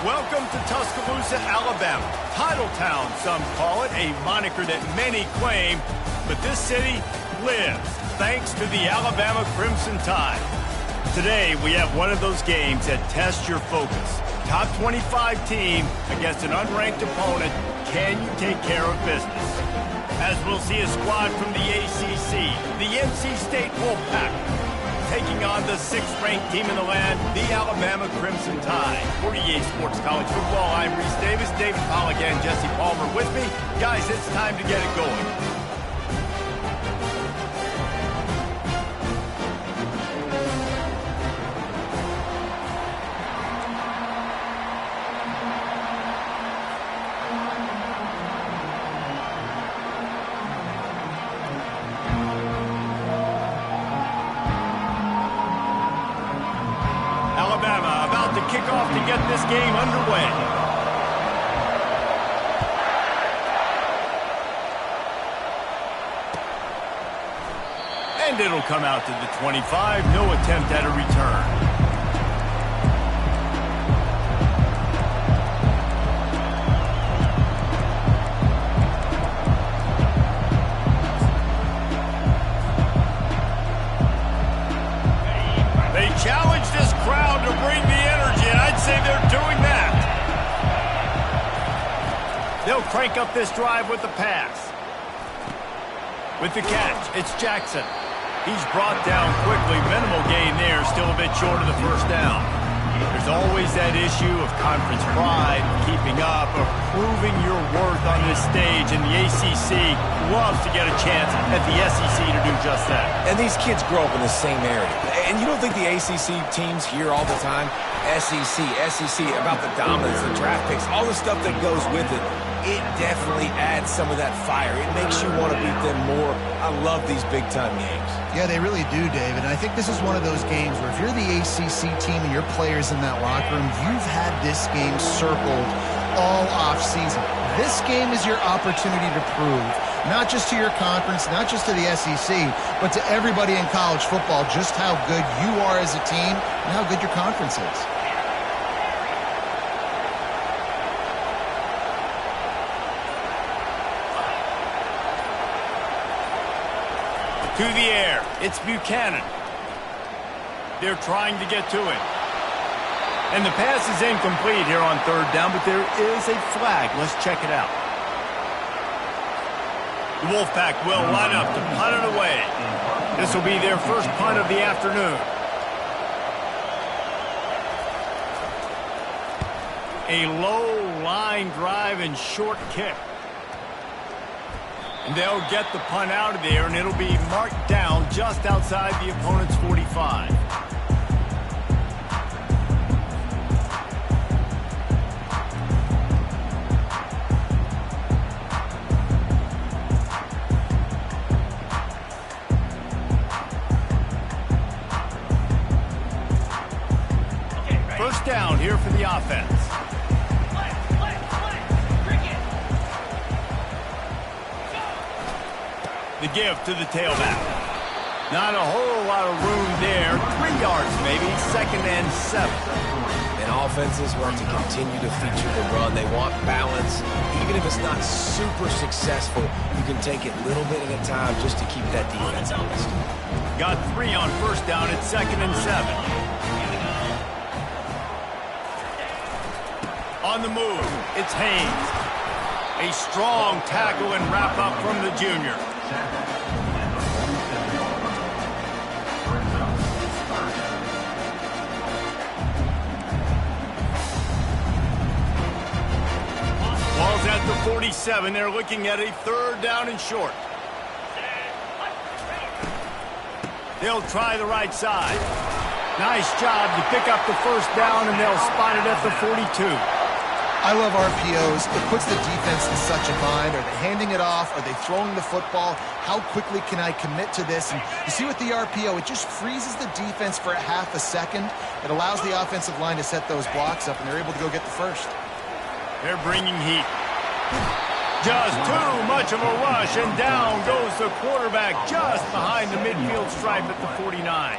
Welcome to Tuscaloosa, Alabama. Titletown, some call it, a moniker that many claim, but this city lives thanks to the Alabama Crimson Tide. Today, we have one of those games that tests your focus. Top 25 team against an unranked opponent. Can you take care of business? As we'll see a squad from the ACC, the NC State Wolfpack, taking on the 6th-ranked team in the land, the Alabama Crimson Tide. For EA Sports College Football, I'm Reese Davis, David Pollack, and Jesse Palmer with me. Guys, it's time to get it going. Alabama about to kick off to get this game underway. And it'll come out to the 25. No attempt at a return. Challenge this crowd to bring the energy, and I'd say they're doing that. They'll crank up this drive with the pass. With the catch, it's Jackson. He's brought down quickly. Minimal gain there, still a bit short of the first down. There's always that issue of conference pride, keeping up, or proving your worth on this stage, and the ACC loves to get a chance at the SEC to do just that. And these kids grow up in the same area. And you don't think the ACC teams hear all the time, SEC, about the dominance, the draft picks, all the stuff that goes with it. It definitely adds some of that fire. It makes you want to beat them more. I love these big-time games. Yeah, they really do, David. And I think this is one of those games where if you're the ACC team and your players in that locker room, you've had this game circled all off-season. This game is your opportunity to prove, not just to your conference, not just to the SEC, but to everybody in college football, just how good you are as a team and how good your conference is. To the air, it's Buchanan. They're trying to get to him. And the pass is incomplete here on third down, but there is a flag. Let's check it out. The Wolfpack will line up to punt it away. This will be their first punt of the afternoon. A low line drive and short kick. And they'll get the punt out of there, and it'll be marked down just outside the opponent's 45. First down here for the offense. The give to the tailback. Not a whole lot of room there. 3 yards maybe, 2nd and 7. And offenses want to continue to feature the run. They want balance. Even if it's not super successful, you can take it little bit at a time just to keep that defense honest. Got 3 on first down at 2nd and 7. On the move, it's Haynes. A strong tackle and wrap up from the junior. Ball's at the 47. They're looking at a 3rd down and short. They'll try the right side. Nice job to pick up the 1st down, and they'll spot it at the 42. I love RPOs. It puts the defense in such a bind. Are they handing it off? Are they throwing the football? How quickly can I commit to this? And you see with the RPO, it just freezes the defense for a half a second. It allows the offensive line to set those blocks up, and they're able to go get the 1st. They're bringing heat. Just too much of a rush, and down goes the quarterback just behind the midfield stripe at the 49.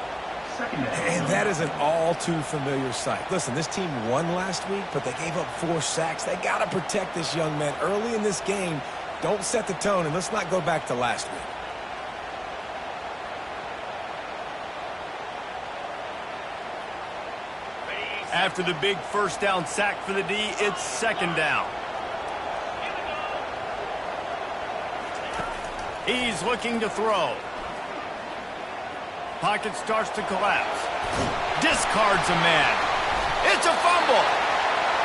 And that is an all-too-familiar sight. Listen, this team won last week, but they gave up 4 sacks. They got to protect this young man early in this game. Don't set the tone, and let's not go back to last week. After the big 1st down sack for the D, it's 2nd down. He's looking to throw. Pocket starts to collapse. Discards a man. It's a fumble.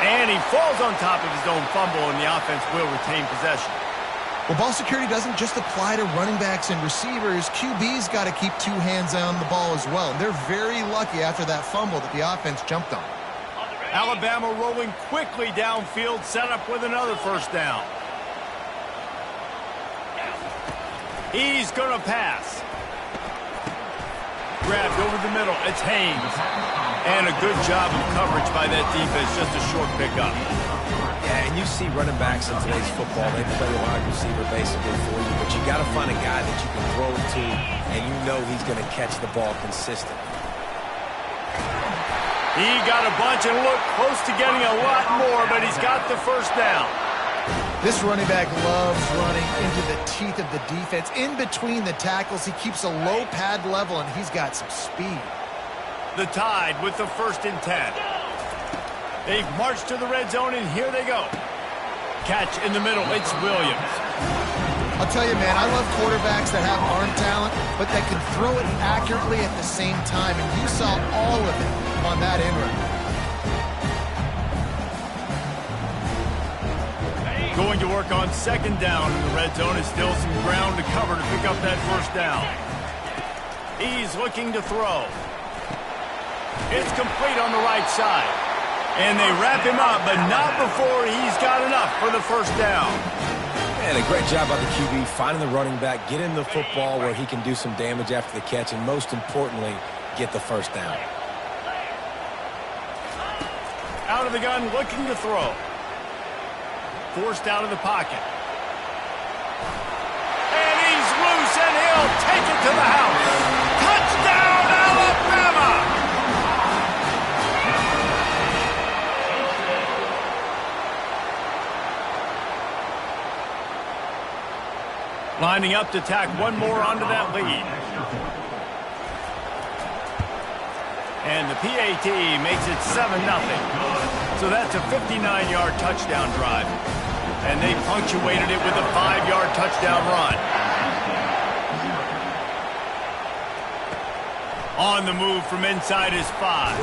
And he falls on top of his own fumble, and the offense will retain possession. Well, ball security doesn't just apply to running backs and receivers. QB's got to keep 2 hands on the ball as well. They're very lucky after that fumble that the offense jumped on. Alabama rolling quickly downfield, set up with another 1st down. He's going to pass. Grabbed over the middle. It's Haynes. And a good job of coverage by that defense. Just a short pickup. Yeah, and you see running backs in today's football. They play wide receiver basically for you. But you got to find a guy that you can throw it to, and you know he's going to catch the ball consistently. He got a bunch and looked close to getting a lot more, but he's got the 1st down. This running back loves running into the teeth of the defense. In between the tackles, he keeps a low pad level, and he's got some speed. The Tide with the 1st and 10. They've marched to the red zone, and here they go. Catch in the middle. It's Williams. I'll tell you, man, I love quarterbacks that have arm talent, but that can throw it accurately at the same time, and you saw all of it on that end run. Going to work on 2nd down in the red zone. Is still some ground to cover to pick up that 1st down. He's looking to throw. It's complete on the right side. And they wrap him up, but not before he's got enough for the 1st down. And a great job by the QB finding the running back, getting the football where he can do some damage after the catch, and most importantly, get the 1st down. Out of the gun, looking to throw. Forced out of the pocket. And he's loose, and he'll take it to the house. Touchdown, Alabama! Lining up to tack one more onto that lead. And the PAT makes it 7-0. So that's a 59-yard touchdown drive. And they punctuated it with a 5-yard touchdown run. On the move from inside his 5.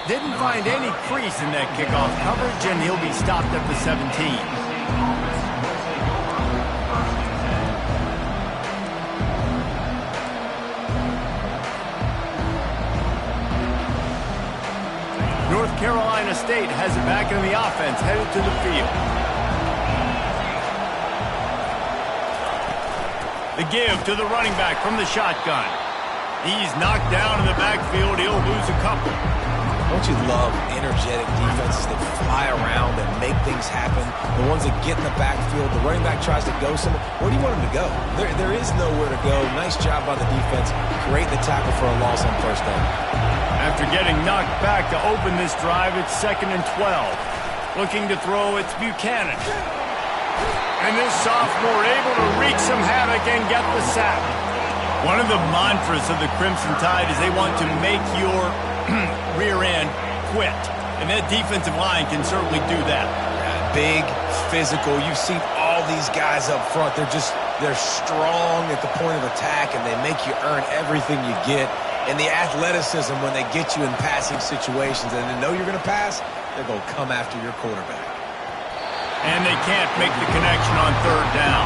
Didn't find any crease in that kickoff coverage, and he'll be stopped at the 17. North Carolina State has it back in the offense, headed to the field. The give to the running back from the shotgun. He's knocked down in the backfield. He'll lose a couple. Don't you love energetic defenses that fly around and make things happen? The ones that get in the backfield, the running back tries to go somewhere. Where do you want him to go? There is nowhere to go. Nice job by the defense. Create the tackle for a loss on 1st down. After getting knocked back to open this drive, it's 2nd and 12. Looking to throw, it's Buchanan. And this sophomore able to wreak some havoc and get the sack. One of the mantras of the Crimson Tide is they want to make your rear end quit. And that defensive line can certainly do that. Big, physical. You've seen all these guys up front. They're strong at the point of attack, and they make you earn everything you get. And the athleticism when they get you in passing situations and they know you're going to pass, they're going to come after your quarterback. And they can't make the connection on third down.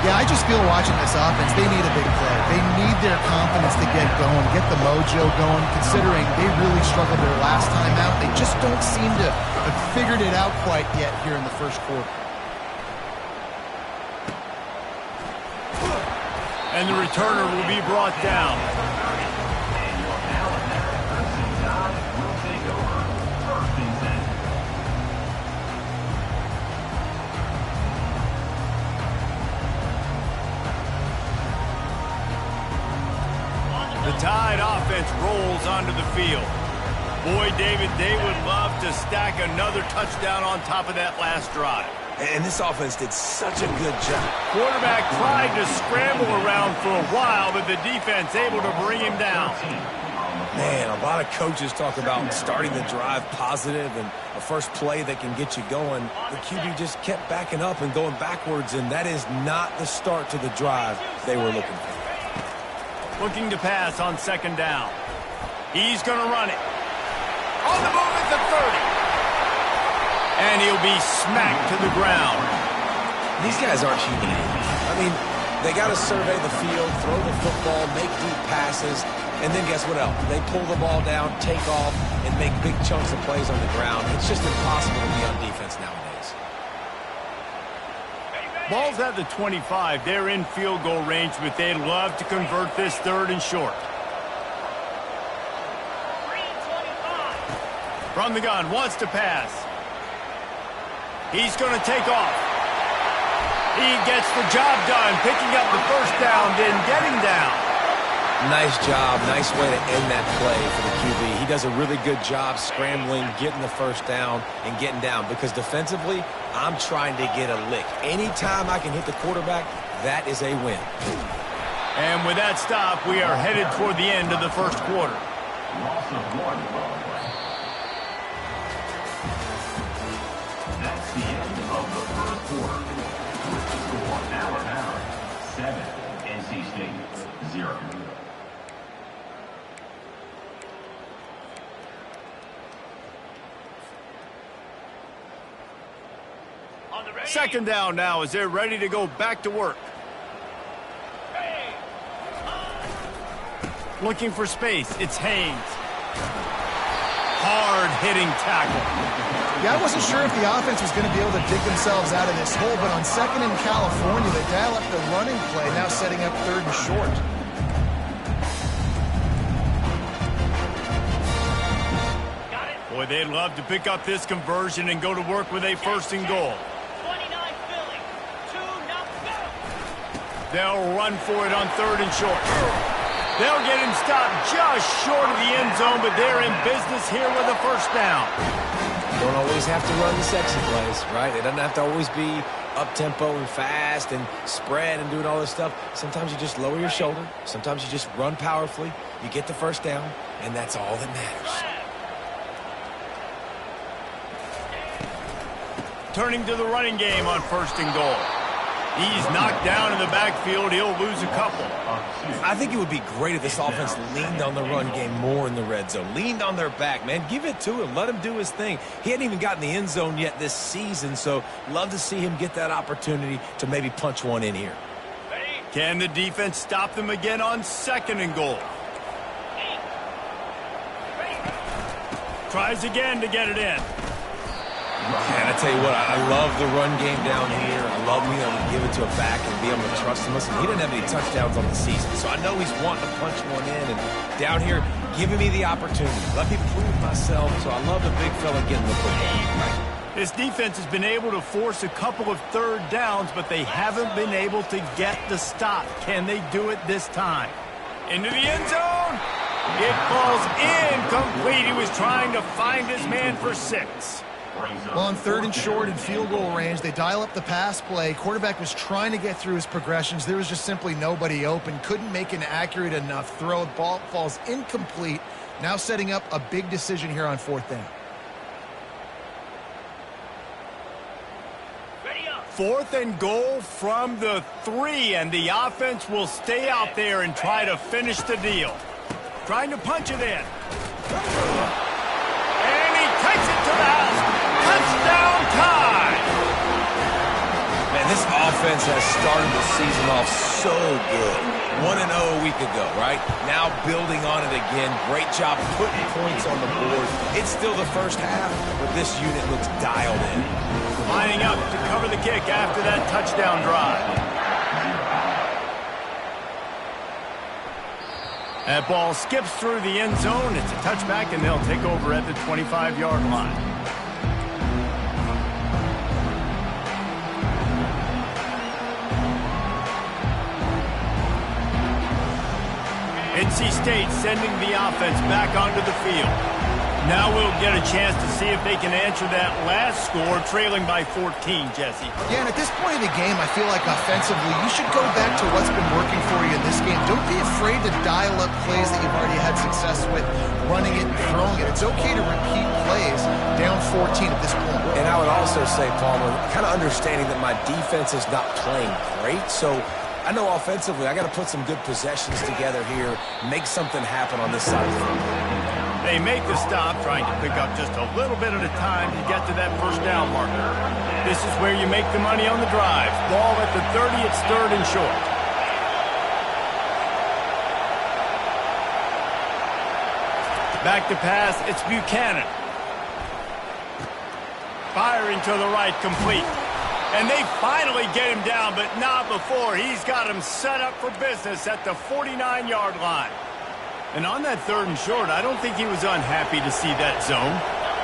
Yeah, I just feel watching this offense, they need a big play. They need their confidence to get going, get the mojo going, considering they really struggled their last time out. They just don't seem to have figured it out quite yet here in the first quarter. And the returner will be brought down. The Tide offense rolls onto the field. Boy, David, they would love to stack another touchdown on top of that last drive. And this offense did such a good job. Quarterback tried to scramble around for a while, but the defense able to bring him down. Man, a lot of coaches talk about starting the drive positive and a first play that can get you going. The QB just kept backing up and going backwards, and that is not the start to the drive they were looking for. Looking to pass on second down. He's going to run it. On the move at the 30. And he'll be smacked to the ground. These guys aren't human. I mean, they got to survey the field, throw the football, make deep passes, and then guess what else? They pull the ball down, take off, and make big chunks of plays on the ground. It's just impossible to be on defense nowadays. Ball's at the 25. They're in field goal range, but they'd love to convert this third and short. From the gun, wants to pass. He's going to take off. He gets the job done, picking up the first down, then getting down. Nice job. Nice way to end that play for the QB. He does a really good job scrambling, getting the first down, and getting down. Because defensively, I'm trying to get a lick. Anytime I can hit the quarterback, that is a win. And with that stop, we are headed toward the end of the first quarter. That's the end of the first quarter. With the score, Alabama 7, NC State 0. Second down now as they're ready to go back to work. Looking for space. It's Haynes. Hard-hitting tackle. Yeah, I wasn't sure if the offense was going to be able to dig themselves out of this hole, but on second in California, they dial up the running play, now setting up third and short. Boy, they'd love to pick up this conversion and go to work with a first and goal. They'll run for it on third and short. They'll get him stopped just short of the end zone, but they're in business here with a first down. Don't always have to run the sexy plays, right? It doesn't have to always be up-tempo and fast and spread and doing all this stuff. Sometimes you just lower your shoulder. Sometimes you just run powerfully. You get the first down, and that's all that matters. Turning to the running game on first and goal. He's knocked down in the backfield. He'll lose a couple. I think it would be great if this offense leaned on the run game more in the red zone. Leaned on their back, man. Give it to him. Let him do his thing. He hadn't even gotten the end zone yet this season, so love to see him get that opportunity to maybe punch one in here. Can the defense stop them again on second and goal? Tries again to get it in. And I tell you what, I love the run game down here. I love being able to give it to a back and be able to trust him. Listen, he didn't have any touchdowns on the season, so I know he's wanting to punch one in. And down here, giving me the opportunity. Let me prove myself. So I love the big fella getting the football. This defense has been able to force a couple of third downs, but they haven't been able to get the stop. Can they do it this time? Into the end zone. It falls incomplete. He was trying to find his man for 6. Well, on third and short in field goal range, they dial up the pass play. Quarterback was trying to get through his progressions. There was just simply nobody open. Couldn't make an accurate enough throw. The ball falls incomplete. Now setting up a big decision here on fourth down. Fourth and goal from the 3, and the offense will stay out there and try to finish the deal. Trying to punch it in. And he takes it to the house. Touchdown Tide! offense has started the season off so good. 1-0 a week ago, right? Now building on it again. Great job putting points on the board. It's still the first half, but this unit looks dialed in. Lining up to cover the kick after that touchdown drive. That ball skips through the end zone. It's a touchback, and they'll take over at the 25-yard line. NC State sending the offense back onto the field. Now we'll get a chance to see if they can answer that last score, trailing by 14, Jesse. Yeah, and at this point in the game, I feel like offensively, you should go back to what's been working for you in this game. Don't be afraid to dial up plays that you've already had success with, running it and throwing it. It's okay to repeat plays down 14 at this point. And I would also say, Palmer, kind of understanding that my defense is not playing great, so I know offensively I got to put some good possessions together here, make something happen on this side of the field. They make the stop, trying to pick up just a little bit at a time to get to that first down marker. This is where you make the money on the drive. Ball at the 30, it's 3rd and short. Back to pass, it's Buchanan. Firing to the right, complete. And they finally get him down, but not before. He's got him set up for business at the 49-yard line. And on that 3rd and short, I don't think he was unhappy to see that zone.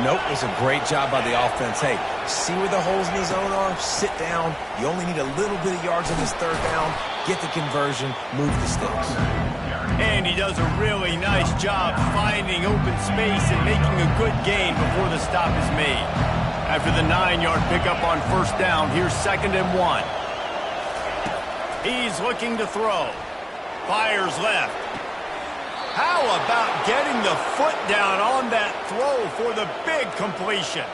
Nope, it's a great job by the offense. Hey, see where the holes in the zone are? Sit down. You only need a little bit of yards on this 3rd down. Get the conversion, move the sticks. And he does a really nice job finding open space and making a good gain before the stop is made. After the 9-yard pickup on 1st down, here's 2nd and 1. He's looking to throw. Fires left. How about getting the foot down on that throw for the big completion?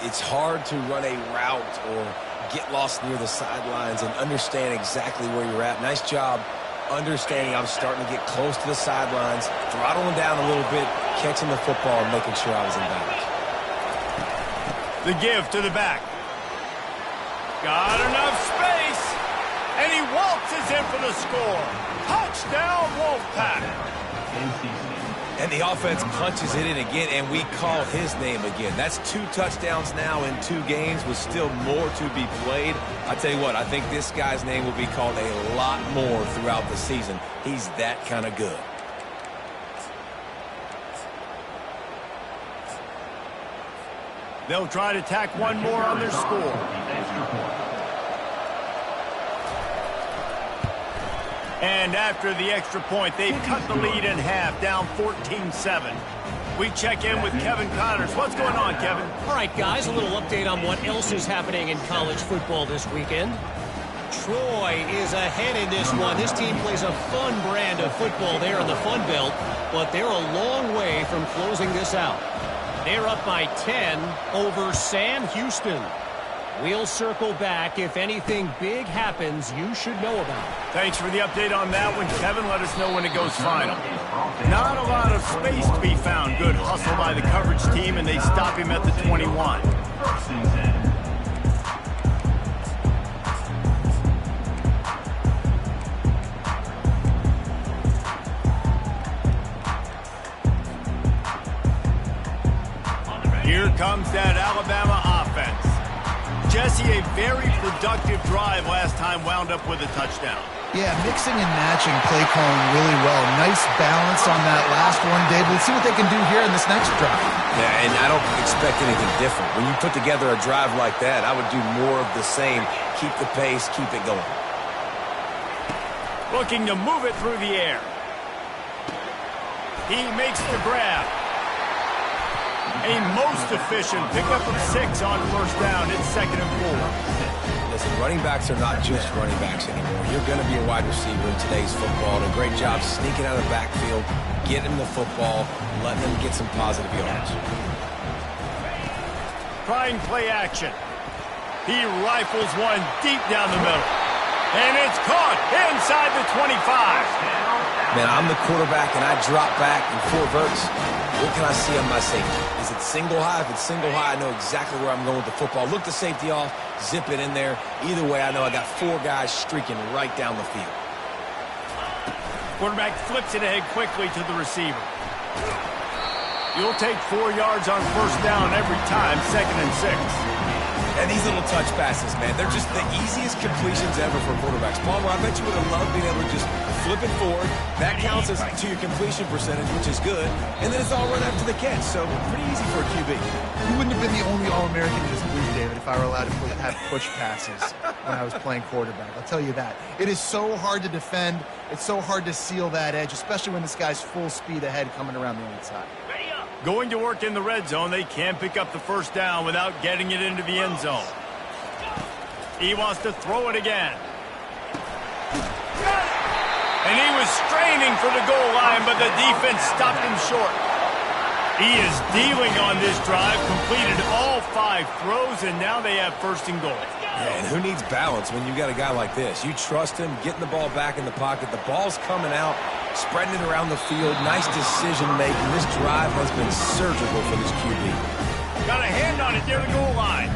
It's hard to run a route or get lost near the sidelines and understand exactly where you're at. Nice job understanding I'm starting to get close to the sidelines, throttling down a little bit, catching the football and making sure I was in bounds. The give to the back. Got enough space. And he waltzes in for the score. Touchdown, Wolfpack. And the offense punches it in again, and we call his name again. That's 2 touchdowns now in 2 games with still more to be played. I tell you what, I think this guy's name will be called a lot more throughout the season. He's that kind of good. They'll try to tack one more on their score. And after the extra point, they've cut the lead in half, down 14-7. We check in with Kevin Connors. What's going on, Kevin? All right, guys, a little update on what else is happening in college football this weekend. Troy is ahead in this one. This team plays a fun brand of football there in the Fun Belt, but they're a long way from closing this out. They're up by 10 over Sam Houston. We'll circle back. If anything big happens, you should know about it. Thanks for the update on that one, Kevin. Let us know when it goes final. Not a lot of space to be found. Good hustle by the coverage team, and they stop him at the 21. Here comes that Alabama offense. Jesse, a very productive drive last time wound up with a touchdown. Yeah, mixing and matching play calling really well. Nice balance on that last one, Dave. Let's see what they can do here in this next drive. Yeah, and I don't expect anything different. When you put together a drive like that, I would do more of the same. Keep the pace, keep it going. Looking to move it through the air. He makes the grab. A most efficient pickup of 6 on 1st down. It's 2nd and 4. Listen, running backs are not just running backs anymore. You're going to be a wide receiver in today's football. And a great job sneaking out of the backfield, getting the football, letting them get some positive yards. Trying play action. He rifles one deep down the middle. And it's caught inside the 25. Man, I'm the quarterback, and I drop back and 4 verts. What can I see on my safety? Is it single high? If it's single high, I know exactly where I'm going with the football. Look the safety off, zip it in there. Either way, I know I got 4 guys streaking right down the field. Quarterback flips it ahead quickly to the receiver. You'll take 4 yards on first down every time, 2nd and 6. And these little touch passes, man, they're just the easiest completions ever for quarterbacks. Palmer, I bet you would have loved being able to just flip it forward. That counts as to your completion percentage, which is good. And then it's all run after the catch, so pretty easy for a QB. You wouldn't have been the only All-American in this league, David, if I were allowed to have push passes when I was playing quarterback. I'll tell you that. It is so hard to defend. It's so hard to seal that edge, especially when this guy's full speed ahead coming around the outside. Going to work in the red zone. They can't pick up the first down without getting it into the end zone. He wants to throw it again. And he was straining for the goal line, but the defense stopped him short. He is dealing on this drive, completed all 5 throws, and now they have 1st and goal. Yeah, and who needs balance when you got a guy like this? You trust him, getting the ball back in the pocket. The ball's coming out, spreading it around the field. Nice decision-making. This drive has been surgical for this QB. Got a hand on it near the goal line.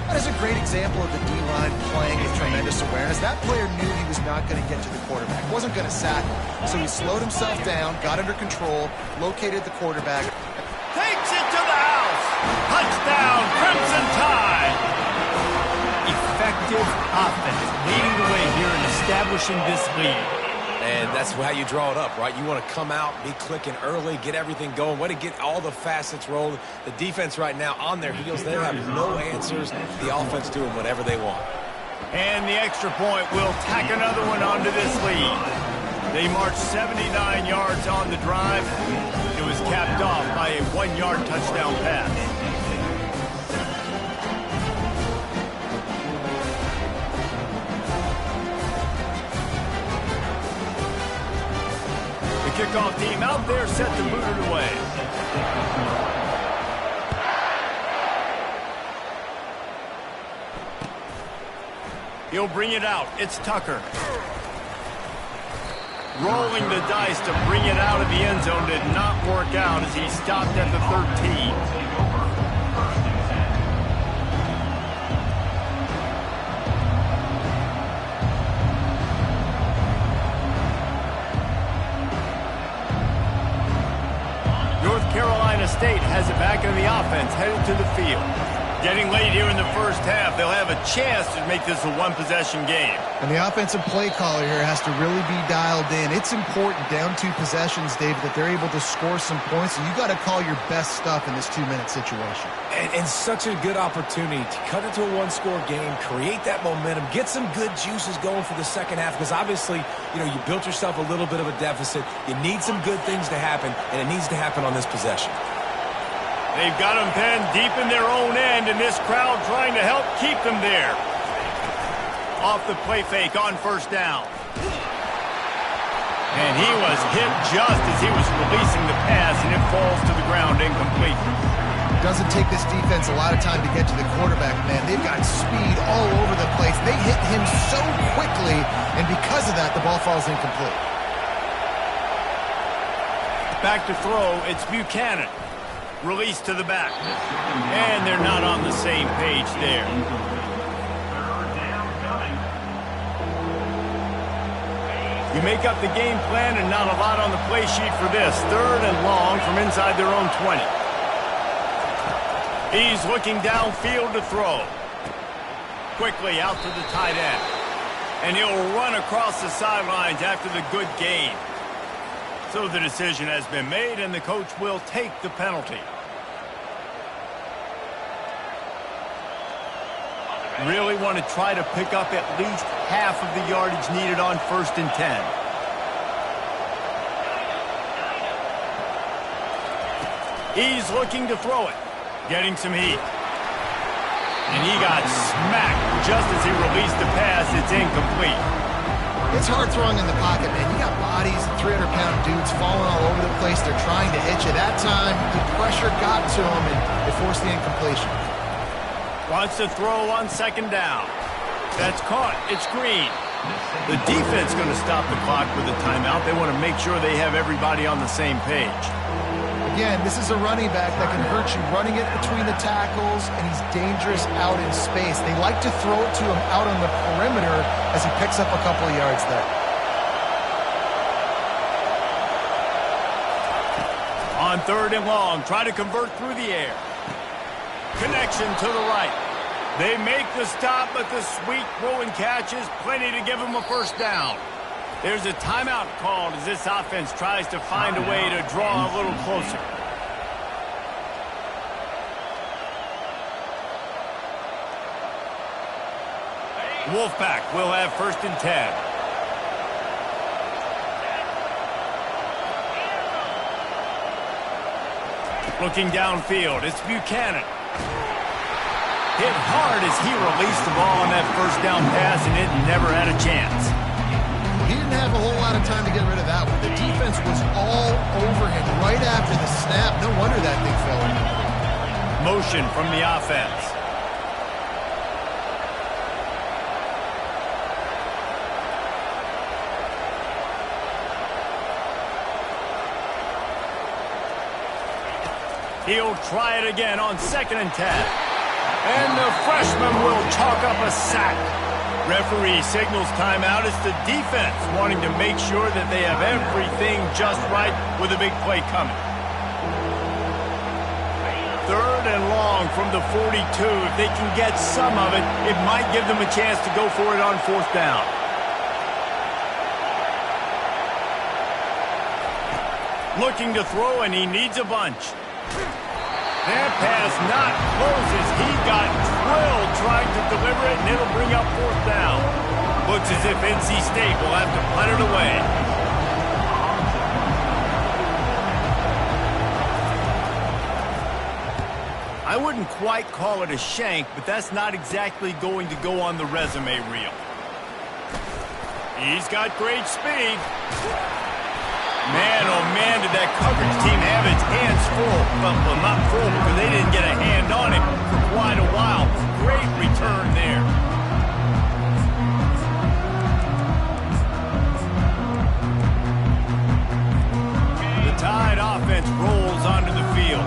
That is a great example of the D-line playing with tremendous awareness. That player knew he was not going to get to the quarterback. Wasn't going to sack him. So he slowed himself down, got under control, located the quarterback. Takes it to the house. Touchdown, Crimson Tide. Effective offense leading the way here in establishing this lead. And that's how you draw it up, right? You want to come out, be clicking early, get everything going, way to get all the facets rolling. The defense right now on their heels, they have no answers. The offense doing whatever they want. And the extra point will tack another one onto this lead. They marched 79 yards on the drive. It was capped off by a 1-yard touchdown pass. Kickoff team out there set to boot it away. He'll bring it out. It's Tucker. Rolling the dice to bring it out of the end zone did not work out as he stopped at the 13. Carolina State has it back in the offense, headed to the field. Getting late here in the first half, they'll have a chance to make this a one-possession game. And the offensive play caller here has to really be dialed in. It's important down 2 possessions, David, that they're able to score some points. And you got to call your best stuff in this 2-minute situation. And such a good opportunity to cut into a 1-score game, create that momentum, get some good juices going for the second half. Because obviously, you know, you built yourself a little bit of a deficit. You need some good things to happen, and it needs to happen on this possession. They've got them pinned deep in their own end, and this crowd trying to help keep them there. Off the play fake on first down. And he was hit just as he was releasing the pass, and it falls to the ground incomplete. Doesn't take this defense a lot of time to get to the quarterback, man. They've got speed all over the place. They hit him so quickly, and because of that, the ball falls incomplete. Back to throw, it's Buchanan. Release to the back. And they're not on the same page there. You make up the game plan and not a lot on the play sheet for this. 3rd and long from inside their own 20. He's looking downfield to throw. Quickly out to the tight end. And he'll run across the sidelines after the good gain. So the decision has been made, and the coach will take the penalty. Really want to try to pick up at least half of the yardage needed on 1st and 10. He's looking to throw it. Getting some heat. And he got smacked just as he released the pass. It's incomplete. It's hard throwing in the pocket, man. You got bodies, 300-pound dudes falling all over the place. They're trying to hit you. That time, the pressure got to him, and it forced the incompletion. Wants to throw on 2nd down. That's caught. It's Green. The defense going to stop the clock with a timeout. They want to make sure they have everybody on the same page. Again, this is a running back that can hurt you running it between the tackles, and he's dangerous out in space. They like to throw it to him out on the perimeter as he picks up a couple of yards there. On 3rd and long, try to convert through the air. Connection to the right. They make the stop, but the sweet throw and catch is plenty to give them a first down. There's a timeout called as this offense tries to find a way to draw a little closer. Wolfpack will have 1st and 10. Looking downfield, it's Buchanan. Hit hard as he released the ball on that first down pass, and it never had a chance. He didn't have a whole lot of time to get rid of that one. The defense was all over him right after the snap. No wonder that thing fell in. Motion from the offense. He'll try it again on 2nd and 10. And the freshman will chalk up a sack. Referee signals timeout. It's the defense wanting to make sure that they have everything just right with a big play coming. 3rd and long from the 42. If they can get some of it, it might give them a chance to go for it on 4th down. Looking to throw, and he needs a bunch. That pass not closes. He got drilled trying to deliver it, and it'll bring up 4th down. Looks as if NC State will have to punt it away. I wouldn't quite call it a shank, but that's not exactly going to go on the resume reel. He's got great speed. Man, oh man, did that coverage team have its hands full. Well, not full because they didn't get a hand on it for quite a while. Great return there. The Tide offense rolls onto the field.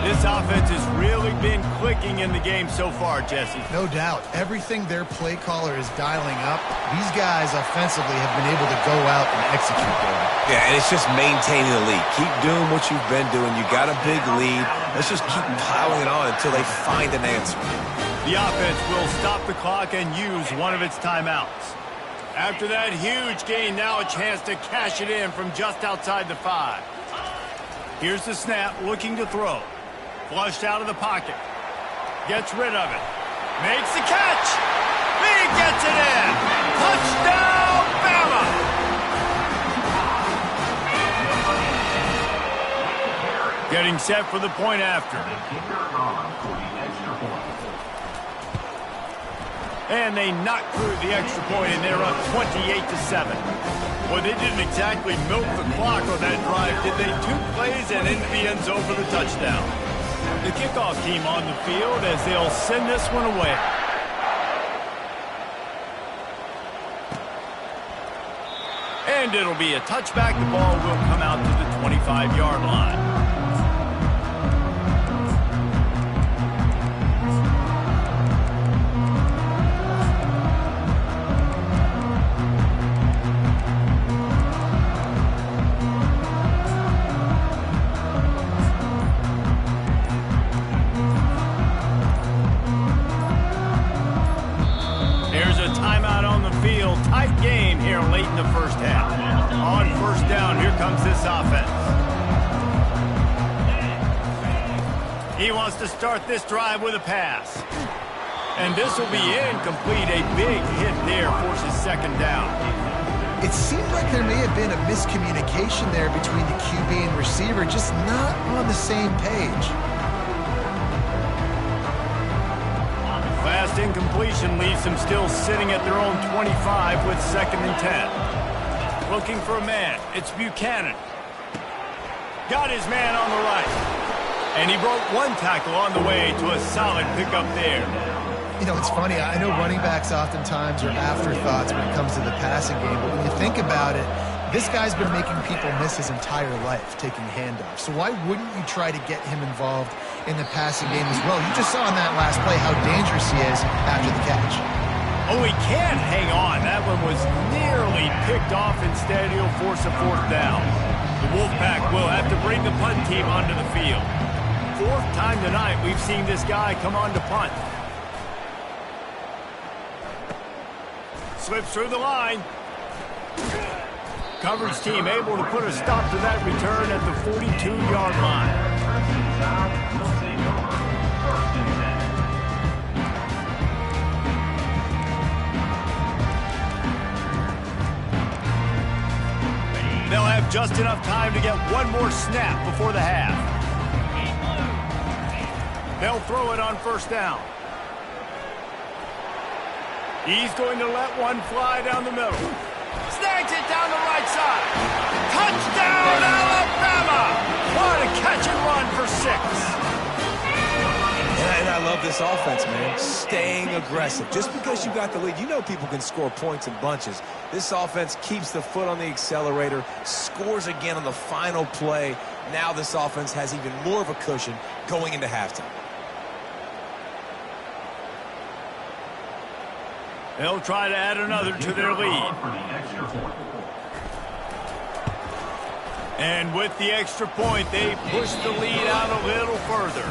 This offense has really been clicking in the game so far, Jesse. No doubt. Everything their play caller is dialing up, these guys offensively have been able to go out and execute there. Yeah, and it's just maintaining the lead. Keep doing what you've been doing. You got a big lead. Let's just keep piling it on until they find an answer. The offense will stop the clock and use one of its timeouts. After that huge gain, now a chance to cash it in from just outside the 5. Here's the snap, looking to throw. Flushed out of the pocket. Gets rid of it. Makes the catch. He gets it in. Touchdown, Bama! Getting set for the point after. And they knock through the extra point, and they're up 28-7. Well, they didn't exactly milk the clock on that drive, did they? 2 plays and into the end zone for the touchdown. The kickoff team on the field as they'll send this one away. And it'll be a touchback. The ball will come out to the 25-yard line. Tight game here late in the first half. On 1st down, here comes this offense. He wants to start this drive with a pass. And this will be incomplete. A big hit there forces 2nd down. It seemed like there may have been a miscommunication there between the QB and receiver, just not on the same page. Fast incompletion leaves them still sitting at their own 25 with 2nd and 10. Looking for a man. It's Buchanan. Got his man on the right. And he broke 1 tackle on the way to a solid pickup there. You know, it's funny. I know running backs oftentimes are afterthoughts when it comes to the passing game, but when you think about it, This guy's been making people miss his entire life taking handoffs. So why wouldn't you try to get him involved in the passing game as well? You just saw in that last play how dangerous he is after the catch. Oh, he can't hang on. That one was nearly picked off. Instead, he'll force a fourth down. The Wolfpack will have to bring the punt team onto the field. Fourth time tonight we've seen this guy come on to punt. Slips through the line. Coverage team able to put a stop to that return at the 42-yard line. They'll have just enough time to get one more snap before the half. They'll throw it on first down. He's going to let one fly down the middle. Snags it down the right side. Touchdown, Alabama! What a catch and run for 6. And I love this offense, man. Staying aggressive. Just because you got the lead, you know people can score points in bunches. This offense keeps the foot on the accelerator, scores again on the final play. Now this offense has even more of a cushion going into halftime. They'll try to add another to their lead. And with the extra point, they push the lead out a little further.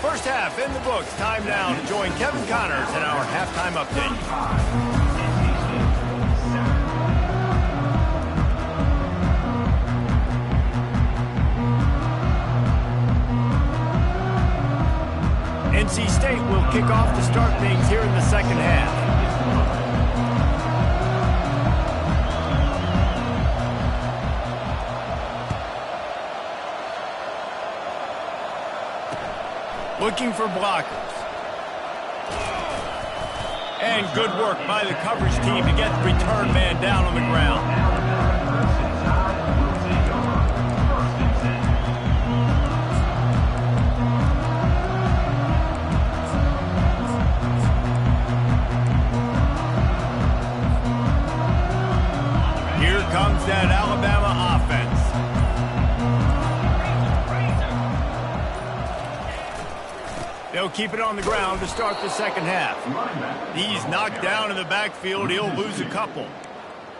First half in the books. Time now to join Kevin Connors in our halftime update. NC State will kick off to start things here in the second half. Looking for blockers. And good work by the coverage team to get the return man down on the ground. Here comes that Alabama offense. They'll keep it on the ground to start the second half. He's knocked down in the backfield. He'll lose a couple.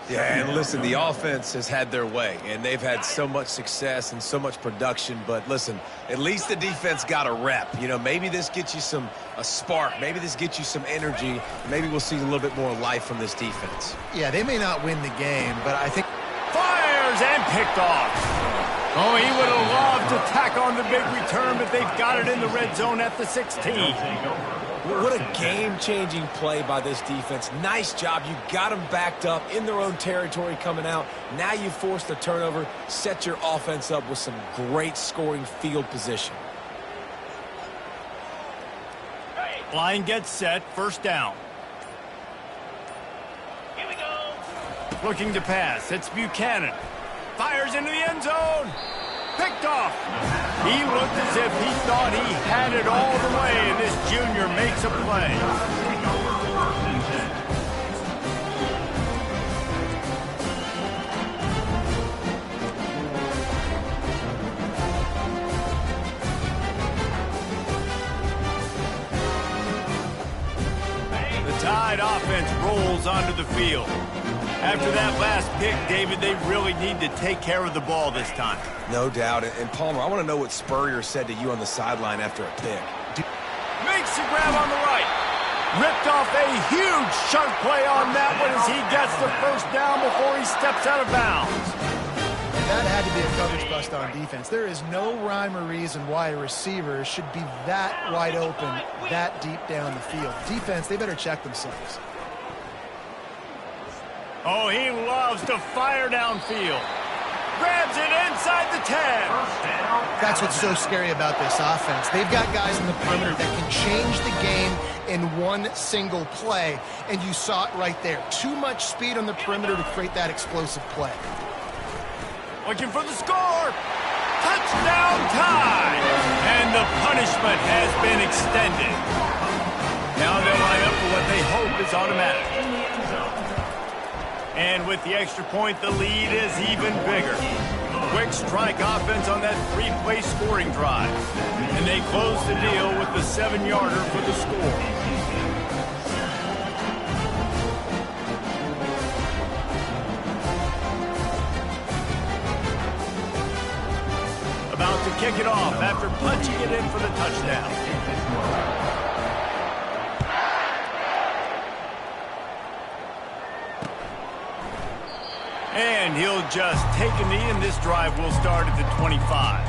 Yeah, and listen, the offense has had their way, and they've had so much success and so much production. But listen, at least the defense got a rep. You know, maybe this gets you a spark. Maybe this gets you some energy. Maybe we'll see a little bit more life from this defense. Yeah, they may not win the game, but I think... Fires and picked off. Oh, he would have loved to tack on the big return, but they've got it in the red zone at the 16. What a game-changing play by this defense. Nice job. You got them backed up in their own territory coming out. Now you force the turnover, set your offense up with some great scoring field position. Line gets set, first down. Here we go. Looking to pass, it's Buchanan. Fires into the end zone. Picked off. He looked as if he thought he had it all the way, and this junior makes a play. The Tide offense rolls onto the field. After that last pick, David, they really need to take care of the ball this time. No doubt. And Palmer, I want to know what Spurrier said to you on the sideline after a pick. Makes the grab on the right. Ripped off a huge chunk play on that one as he gets the first down before he steps out of bounds. That had to be a coverage bust on defense. There is no rhyme or reason why a receiver should be that wide open, that deep down the field. Defense, they better check themselves. Oh, he loves to fire downfield. Grabs it inside the 10. That's what's so scary about this offense. They've got guys in the perimeter that can change the game in one single play, and you saw it right there. Too much speed on the perimeter to create that explosive play. Looking for the score. Touchdown Tide. And the punishment has been extended. Now they'll line up for what they hope is automatic. And with the extra point, the lead is even bigger. Quick strike offense on that three-play scoring drive. And they close the deal with the 7-yarder for the score. About to kick it off after punching it in for the touchdown. And he'll just take a knee, and this drive will start at the 25.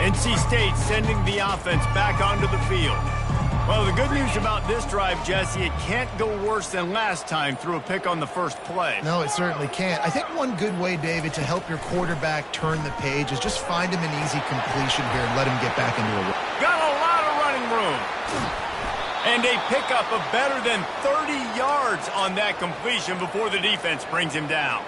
NC State sending the offense back onto the field. Well, the good news about this drive, Jesse, it can't go worse than last time through a pick on the first play. No, it certainly can't. I think one good way, David, to help your quarterback turn the page is just find him an easy completion here and let him get back into a... Got a lot of running room. And a pickup of better than 30 yards on that completion before the defense brings him down.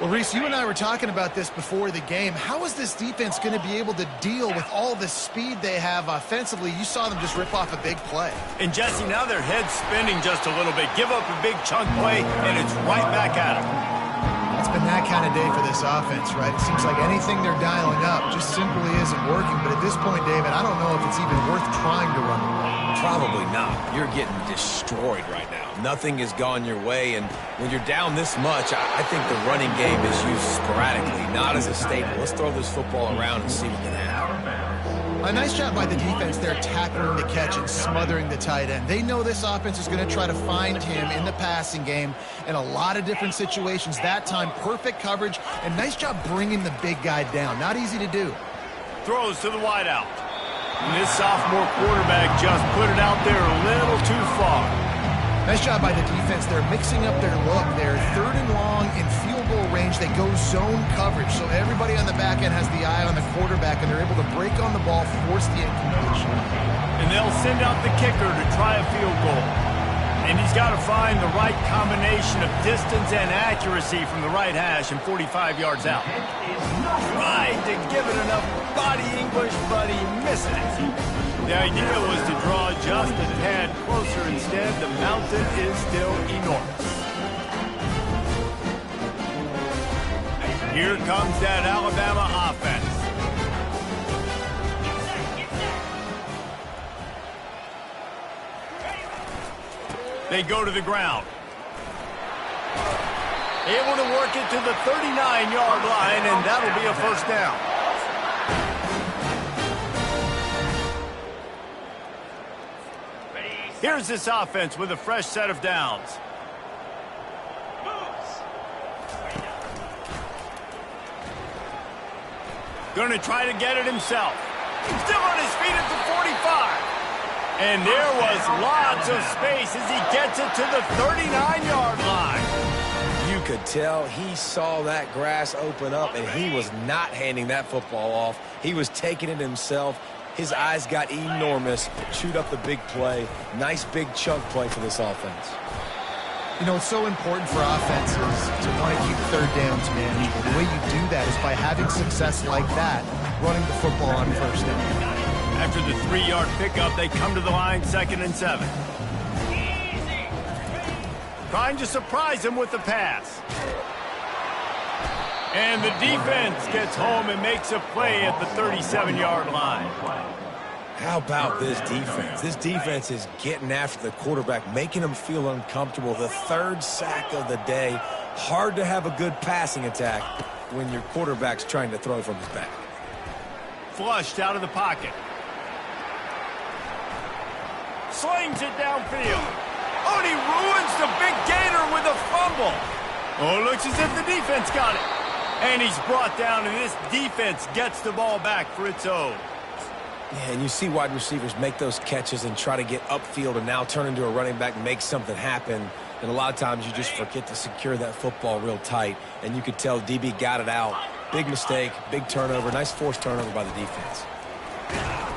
Well, Reese, you and I were talking about this before the game. How is this defense going to be able to deal with all the speed they have offensively? You saw them just rip off a big play. And, Jesse, now their head's spinning just a little bit. Give up a big chunk play, and it's right back at them. It's been that kind of day for this offense, right? It seems like anything they're dialing up just simply isn't working. But at this point, David, I don't know if it's even worth trying to run the ball. Probably not. You're getting destroyed right now. Nothing has gone your way, and when you're down this much, I think the running game is used sporadically, not as a staple. Let's throw this football around and see what can happen. A nice job by the defense there, tackling the catch and smothering the tight end. They know this offense is going to try to find him in the passing game in a lot of different situations. That time, perfect coverage, and nice job bringing the big guy down. Not easy to do. Throws to the wideout. And this sophomore quarterback just put it out there a little too far. Nice job by the defense. They're mixing up their look. They're 3rd and long in field goal range. They go zone coverage, so everybody on the back end has the eye on the quarterback, and they're able to break on the ball, force the incompletion. And they'll send out the kicker to try a field goal. And he's got to find the right combination of distance and accuracy from the right hash and 45 yards out. Tried to give it enough body English, but he missed it. The idea was to draw just a tad closer. Instead, the mountain is still enormous. Here comes that Alabama offense. They go to the ground. Able to work it to the 39-yard line, and that'll be a first down. Here's this offense with a fresh set of downs. Going to try to get it himself. Still on his feet at the 45. And there was lots of space as he gets it to the 39-yard line. You could tell he saw that grass open up, and he was not handing that football off. He was taking it himself. His eyes got enormous, chewed up the big play. Nice big chunk play for this offense. You know, it's so important for offenses to want to keep 3rd downs manageable. The way you do that is by having success like that, running the football on 1st down. After the 3-yard pickup, they come to the line 2nd and 7. Trying to surprise him with the pass. And the defense gets home and makes a play at the 37-yard line. How about this defense? This defense is getting after the quarterback, making him feel uncomfortable. The 3rd sack of the day. Hard to have a good passing attack when your quarterback's trying to throw from his back. Flushed out of the pocket. Slings it downfield. Oh, and he ruins the big gator with a fumble. Oh, it looks as if the defense got it. And he's brought down, and this defense gets the ball back for its own. Yeah, and you see wide receivers make those catches and try to get upfield and now turn into a running back and make something happen. And a lot of times you just forget to secure that football real tight. And you could tell DB got it out. Big mistake, big turnover, nice forced turnover by the defense.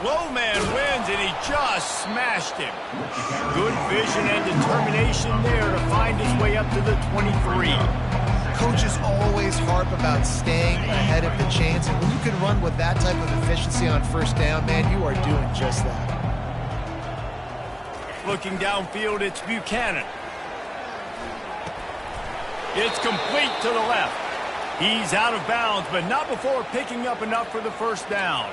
Low man wins, and he just smashed him. Good vision and determination there to find his way up to the 23. coaches always harp about staying ahead of the chains, and when you can run with that type of efficiency on first down, man, you are doing just that. Looking downfield, it's Buchanan. It's complete to the left. He's out of bounds, but not before picking up enough for the first down.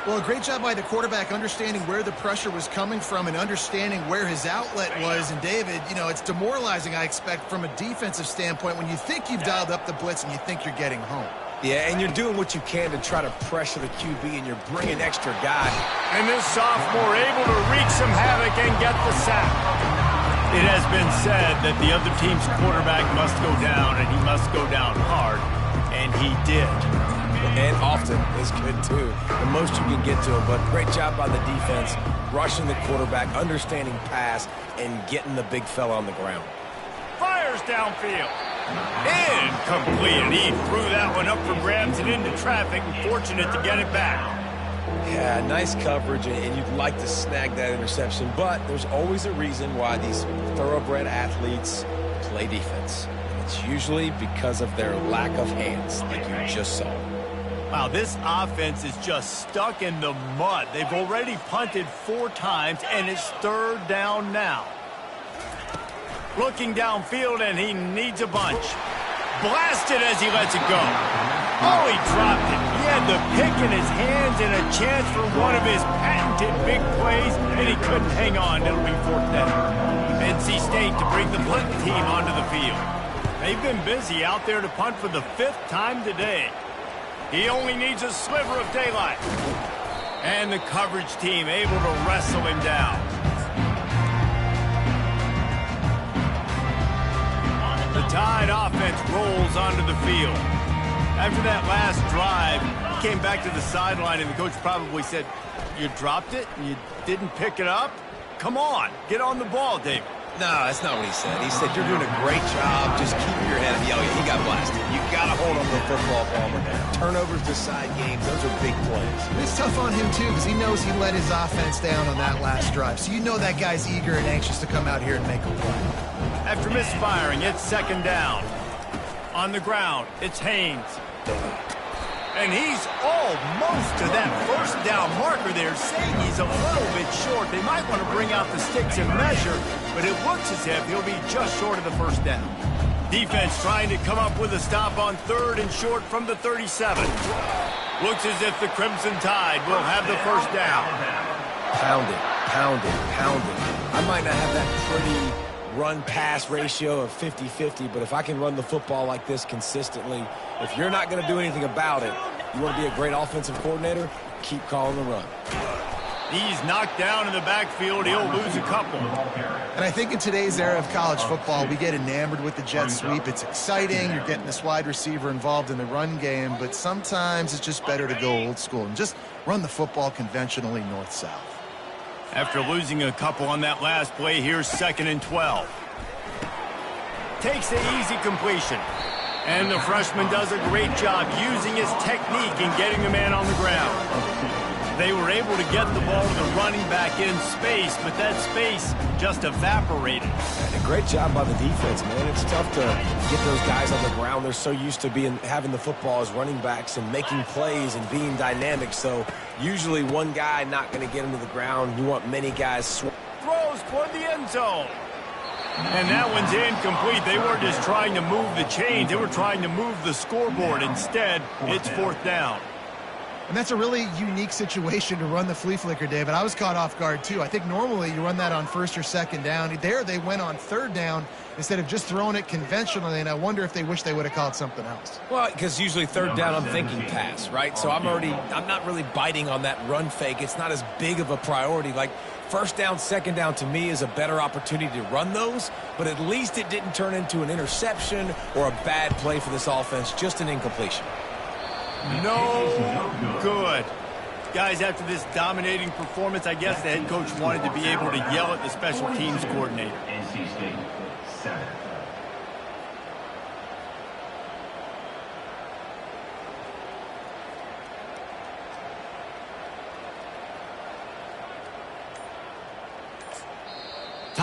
Well, a great job by the quarterback understanding where the pressure was coming from and understanding where his outlet was. And, David, you know, it's demoralizing, I expect, from a defensive standpoint when you think you've dialed up the blitz and you think you're getting home. Yeah, and you're doing what you can to try to pressure the QB, and you're bringing extra guys. And this sophomore able to wreak some havoc and get the sack. It has been said that the other team's quarterback must go down, and he must go down hard, and he did. And often is good, too. The most you can get to him, but great job by the defense, rushing the quarterback, understanding pass, and getting the big fella on the ground. Fires downfield. Incomplete. He threw that one up for grabs and into traffic, and fortunate to get it back. Yeah, nice coverage, and you'd like to snag that interception, but there's always a reason why these thoroughbred athletes play defense. And it's usually because of their lack of hands, like you just saw. Wow, this offense is just stuck in the mud. They've already punted 4 times, and it's third down now. Looking downfield, and he needs a bunch. Blasted as he lets it go. Oh, he dropped it. He had the pick in his hands and a chance for one of his patented big plays, and he couldn't hang on. It'll be fourth down. NC State to bring the punt team onto the field. They've been busy out there to punt for the 5th time today. He only needs a sliver of daylight. And the coverage team able to wrestle him down. The Tide offense rolls onto the field. After that last drive, he came back to the sideline, and the coach probably said, "You dropped it? You didn't pick it up? Come on, get on the ball, David." No, that's not what he said. He said, you're doing a great job. Just keep your head up. Yeah, he got blasted. You got to hold on to the football, Palmer. Turnovers decide games. Those are big plays. It's tough on him, too, because he knows he let his offense down on that last drive. So you know that guy's eager and anxious to come out here and make a play. After misfiring, it's second down. On the ground, it's Haynes. And he's almost to that first down marker there, saying he's a little bit short. They might want to bring out the sticks and measure, but it looks as if he'll be just short of the first down. Defense trying to come up with a stop on 3rd and short from the 37. Looks as if the Crimson Tide will have the first down. Pound it, pound it, pound it. I might not have that pretty run-pass ratio of 50-50, but if I can run the football like this consistently, if you're not going to do anything about it, you want to be a great offensive coordinator, keep calling the run. He's knocked down in the backfield. He'll lose a couple. And I think in today's era of college football, we get enamored with the jet sweep. It's exciting. You're getting this wide receiver involved in the run game, but sometimes it's just better to go old school and just run the football conventionally north-south. After losing a couple on that last play, here's 2nd and 12. Takes the easy completion. And the freshman does a great job using his technique and getting the man on the ground. They were able to get the ball to the running back in space, but that space just evaporated. And a great job by the defense, man. It's tough to get those guys on the ground. They're so used to having the football as running backs and making plays and being dynamic. So usually one guy not going to get him to the ground. You want many guys. Throws toward the end zone. And that one's incomplete. They weren't just trying to move the chains. They were trying to move the scoreboard. Instead, it's 4th down. And that's a really unique situation to run the flea flicker, David. I was caught off guard, too. I think normally you run that on 1st or 2nd down. There they went on 3rd down instead of just throwing it conventionally, and I wonder if they wish they would have called something else. Well, because usually 3rd down I'm thinking pass, right? So I'm not really biting on that run fake. It's not as big of a priority. Like 1st down, 2nd down to me is a better opportunity to run those, but at least it didn't turn into an interception or a bad play for this offense, just an incompletion. No good. Guys, after this dominating performance, I guess the head coach wanted to be able to yell at the special teams coordinator. NC State, 7.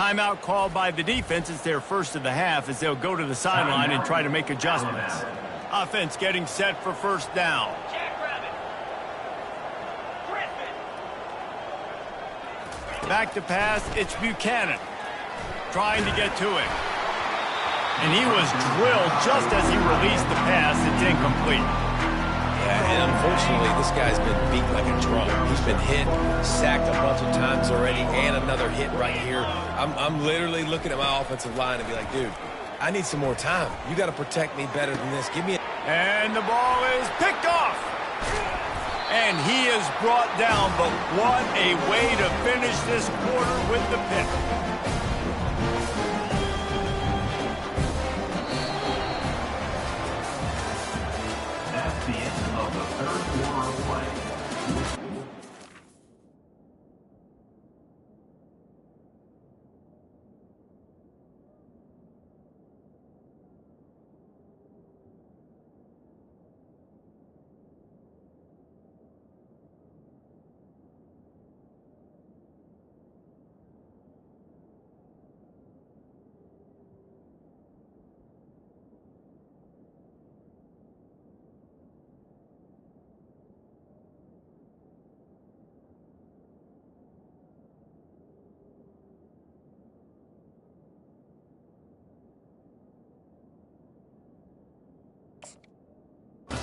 Timeout called by the defense. It's their first of the half as they'll go to the sideline and try to make adjustments. Offense getting set for first down. Back to pass, it's Buchanan. Trying to get to him. And he was drilled just as he released the pass. It's incomplete. Yeah, and unfortunately, this guy's been beat like a drum. He's been hit, sacked a bunch of times already, and another hit right here. I'm literally looking at my offensive line and be like, dude, I need some more time. You got to protect me better than this. Give me a... And the ball is picked off. And he is brought down, but what a way to finish this quarter with the pick. That's the end of the third quarter of play.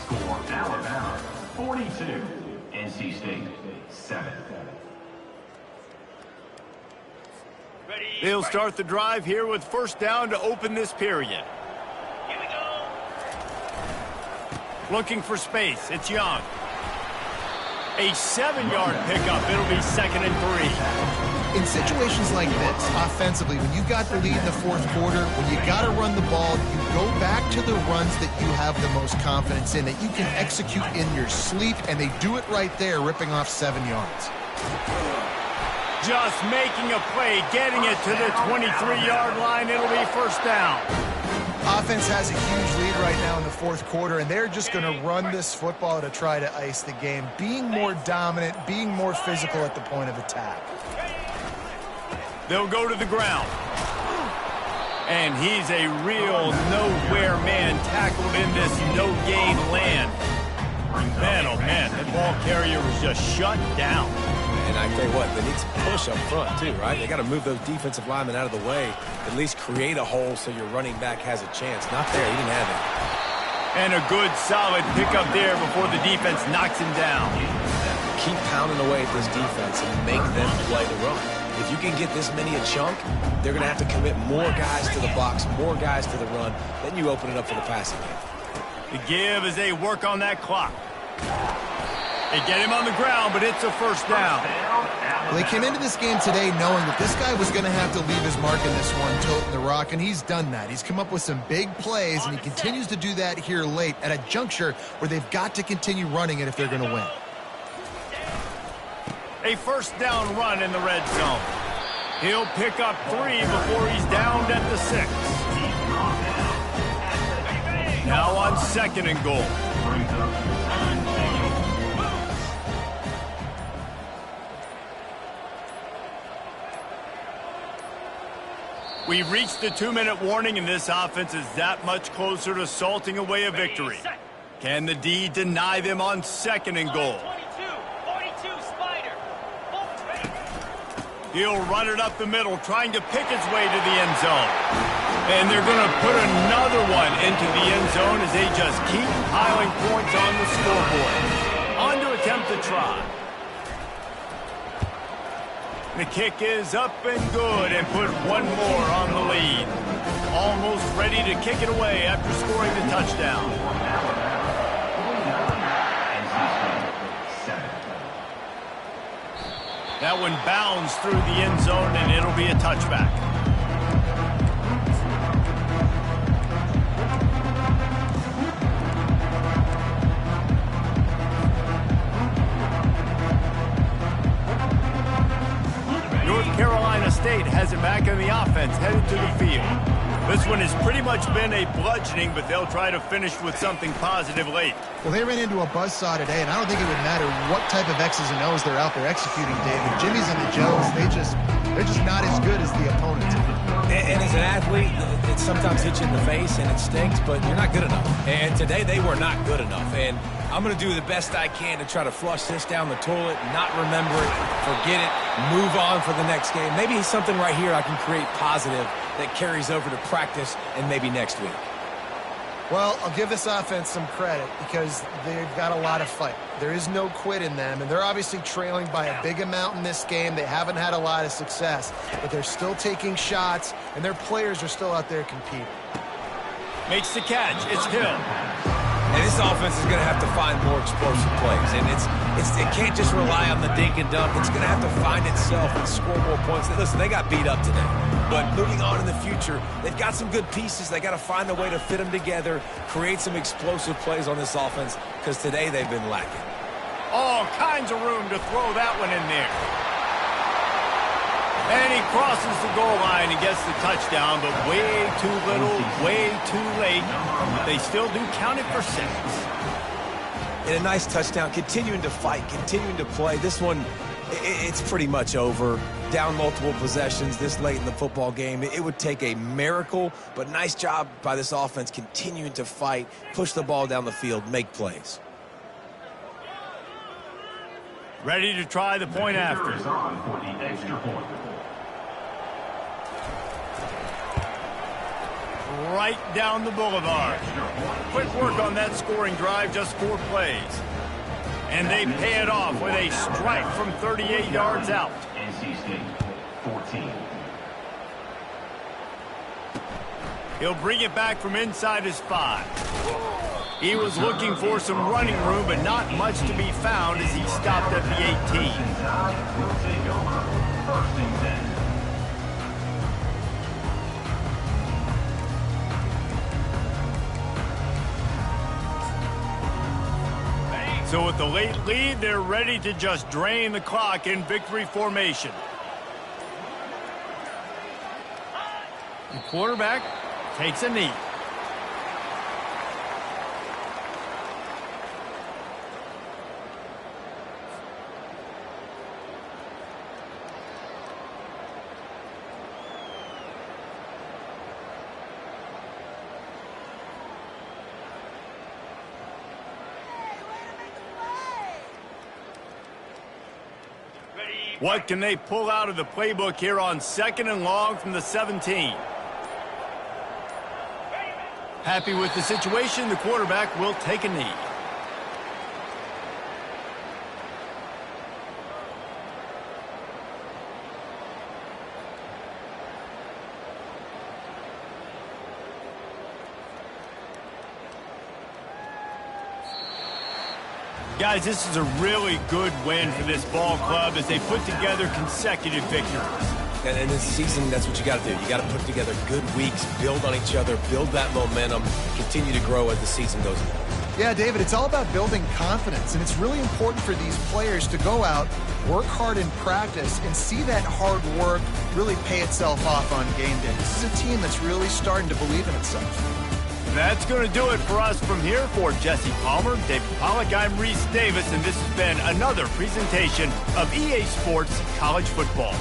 Score Alabama 42, NC State 7. They'll start the drive here with first down to open this period. Here we go. Looking for space, it's Young. A 7-yard pickup, it'll be 2nd and 3. In situations like this, offensively, when you got the lead in the fourth quarter, when you got to run the ball, you go back to the runs that you have the most confidence in, that you can execute in your sleep, and they do it right there, ripping off 7 yards. Just making a play, getting it to the 23-yard line. It'll be first down. Offense has a huge lead right now in the fourth quarter, and they're just going to run this football to try to ice the game, being more dominant, being more physical at the point of attack. They'll go to the ground. And he's a real nowhere man tackled in this no-gain land. Man, oh man, that ball carrier was just shut down. And I tell you what, they need some push up front too, right? They got to move those defensive linemen out of the way, at least create a hole so your running back has a chance. Not there, he didn't have it. And a good solid pickup there before the defense knocks him down. Keep pounding away at this defense and make them play the run. If you can get this many a chunk, they're going to have to commit more guys to the box, more guys to the run. Then you open it up for the passing game. The give as they work on that clock. They get him on the ground, but it's a first down. Well, they came into this game today knowing that this guy was going to have to leave his mark in this one, toting the rock, and he's done that. He's come up with some big plays, and he continues to do that here late at a juncture where they've got to continue running it if they're going to win. A first down run in the red zone. He'll pick up 3 before he's downed at the 6. Now on 2nd and goal. We reached the 2-minute warning, and this offense is that much closer to salting away a victory. Can the D deny them on 2nd and goal? He'll run it up the middle, trying to pick its way to the end zone. And they're going to put another one into the end zone as they just keep piling points on the scoreboard. On to attempt the try. The kick is up and good and put one more on the lead. Almost ready to kick it away after scoring the touchdown. That one bounds through the end zone, and it'll be a touchback. North Carolina State has it back in the offense, headed to the field. This one has pretty much been a bludgeoning, but they'll try to finish with something positive late. Well, they ran into a buzzsaw today, and I don't think it would matter what type of X's and O's they're out there executing, David. Jimmy's and the Joes, They're just not as good as the opponent. And as an athlete, it sometimes hits you in the face and it stinks, but you're not good enough. And today they were not good enough. And I'm going to do the best I can to try to flush this down the toilet, not remember it, forget it, move on for the next game. Maybe something right here I can create positive that carries over to practice and maybe next week. Well, I'll give this offense some credit because they've got a lot of fight. There is no quit in them, and they're obviously trailing by a big amount in this game. They haven't had a lot of success, but they're still taking shots, and their players are still out there competing. Makes the catch. It's Hill. And this offense is going to have to find more explosive plays. And it can't just rely on the dink and dunk. It's going to have to find itself and score more points. Listen, they got beat up today. But moving on in the future, they've got some good pieces. They got to find a way to fit them together, create some explosive plays on this offense, because today they've been lacking. All kinds of room to throw that one in there. And he crosses the goal line and gets the touchdown, but way too little, way too late. They still do count it for 6. And a nice touchdown, continuing to fight, continuing to play. This one, it's pretty much over. Down multiple possessions this late in the football game. It would take a miracle, but nice job by this offense continuing to fight, push the ball down the field, make plays. Ready to try the point after. Is on for the extra point. Right down the boulevard. Quick work on that scoring drive, just 4 plays. And they pay it off with a strike from 38 yards out. NC State, 14. He'll bring it back from inside his 5. He was looking for some running room, but not much to be found as he stopped at the 18. Will take over. 1st and 10. So with the late lead, they're ready to just drain the clock in victory formation. The quarterback takes a knee. What can they pull out of the playbook here on 2nd and long from the 17? Happy with the situation, the quarterback will take a knee. Guys, this is a really good win for this ball club as they put together consecutive victories. And in this season, that's what you got to do. You got to put together good weeks, build on each other, build that momentum, continue to grow as the season goes along. Yeah, David, it's all about building confidence, and it's really important for these players to go out, work hard in practice, and see that hard work really pay itself off on game day. This is a team that's really starting to believe in itself. That's going to do it for us from here. For Jesse Palmer, David Pollack, I'm Reese Davis, and this has been another presentation of EA Sports College Football.